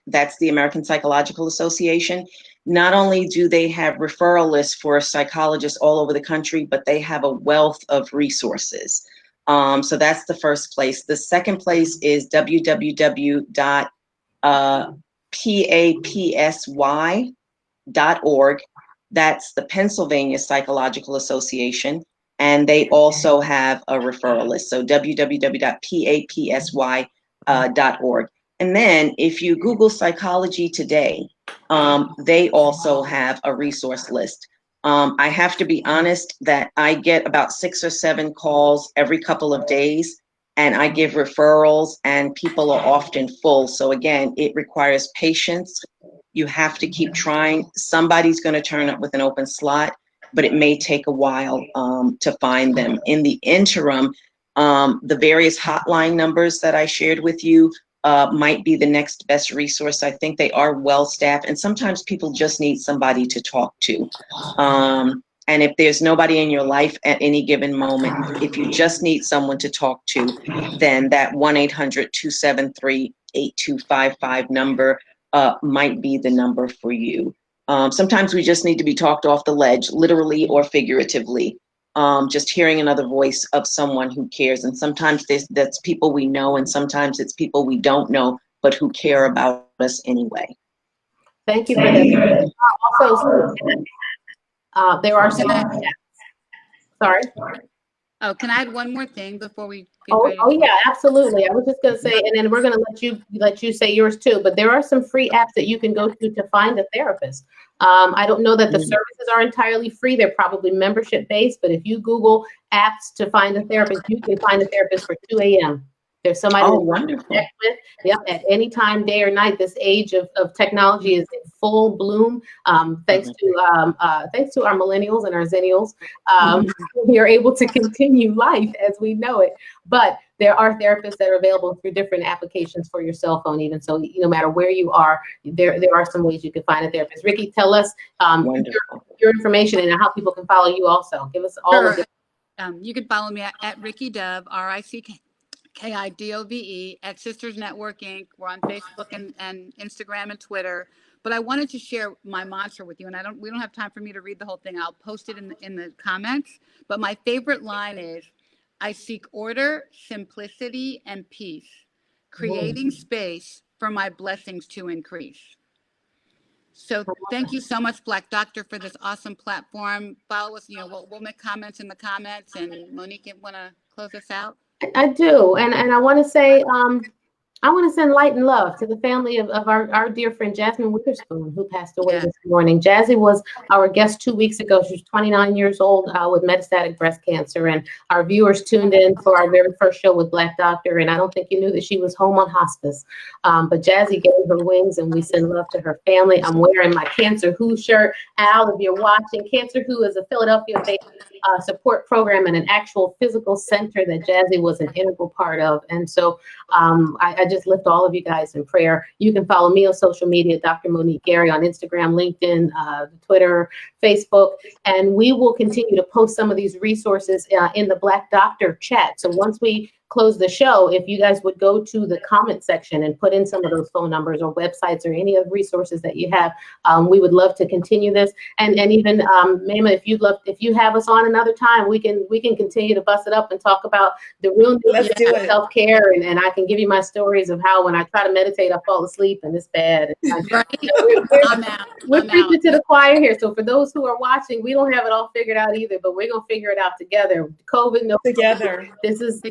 That's the American Psychological Association. Not only do they have referral lists for psychologists all over the country, but they have a wealth of resources. So that's the first place. The second place is www.papsy.org. That's the Pennsylvania Psychological Association. And they also have a referral list. So www.papsy.org. And then if you Google Psychology Today, they also have a resource list. I have to be honest that I get about 6 or 7 calls every couple of days, and I give referrals, and people are often full. So again, it requires patience. You have to keep trying. Somebody's going to turn up with an open slot, but it may take a while to find them. In the interim, the various hotline numbers that I shared with you might be the next best resource. I think they are well staffed, and sometimes people just need somebody to talk to. And if there's nobody in your life at any given moment, if you just need someone to talk to, then that 1-800-273-8255 number might be the number for you. Sometimes we just need to be talked off the ledge, literally or figuratively. Just hearing another voice of someone who cares. And sometimes that's people we know, and sometimes it's people we don't know, but who care about us anyway. Thank you for that. Also, there are some. Sorry. Oh, can I add one more thing before we get Oh, ready? oh yeah, absolutely. I was just going to say, and then we're going to let you say yours too. But there are some free apps that you can go to find a therapist. I don't know that the services are entirely free. They're probably membership based. But if you Google apps to find a therapist, you can find a therapist for 2 a.m. There's somebody Oh, to wonderful. connect with. Yep, at any time, day or night. This age of technology is in full bloom. Thanks to our millennials and our zennials, we are able to continue life as we know it. But there are therapists that are available through different applications for your cell phone, even so. No matter where you are, there are some ways you can find a therapist. Ricky, tell us your information and how people can follow you. Also, give us all of it. You can follow me at Ricky Dove, RICKIDOVE, at Sisters Network Inc. We're on Facebook and Instagram and Twitter. But I wanted to share my mantra with you, and we don't have time for me to read the whole thing. I'll post it in the comments. But my favorite line is, I seek order, simplicity, and peace, creating space for my blessings to increase. So thank you so much, Black Doctor, for this awesome platform. Follow us. We'll make comments in the comments. And Monique, you want to close us out? I do, and I want to say, I want to send light and love to the family of our dear friend Jasmine Witherspoon, who passed away this morning. Jazzy was our guest 2 weeks ago. She was 29 years old with metastatic breast cancer, and our viewers tuned in for our very first show with Black Doctor, and I don't think you knew that she was home on hospice. But Jazzy gave her wings, and we send love to her family. I'm wearing my Cancer Who shirt. Al, if you're watching, Cancer Who is a Philadelphia-based support program and an actual physical center that Jazzy was an integral part of. And so I just lift all of you guys in prayer. You can follow me on social media, Dr. Monique Gary, on Instagram, LinkedIn, Twitter, Facebook, and we will continue to post some of these resources in the Black Doctor chat. So once we close the show, if you guys would go to the comment section and put in some of those phone numbers or websites or any of the resources that you have, we would love to continue this. And even Mema, if you have us on another time, we can continue to bust it up and talk about the real self-care, and I can give you my stories of how when I try to meditate, I fall asleep and it's bad. We're preaching to the choir here. So for those who are watching, we don't have it all figured out either, but we're gonna figure it out together. COVID, no, Together. This is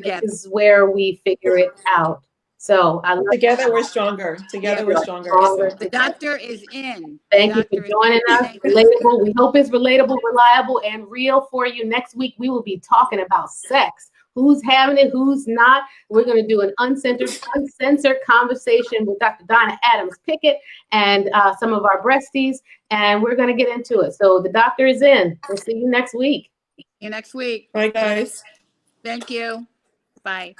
where we figure it out. So together we're stronger. Together we're stronger. The doctor is in. Thank you for joining us. Relatable. We hope it's relatable, reliable, and real for you. Next week we will be talking about sex. Who's having it? Who's not? We're going to do an uncensored conversation with Dr. Donna Adams Pickett and some of our breasties, and we're going to get into it. So the doctor is in. We'll see you next week. See you next week. Bye, guys. Thank you. Bye.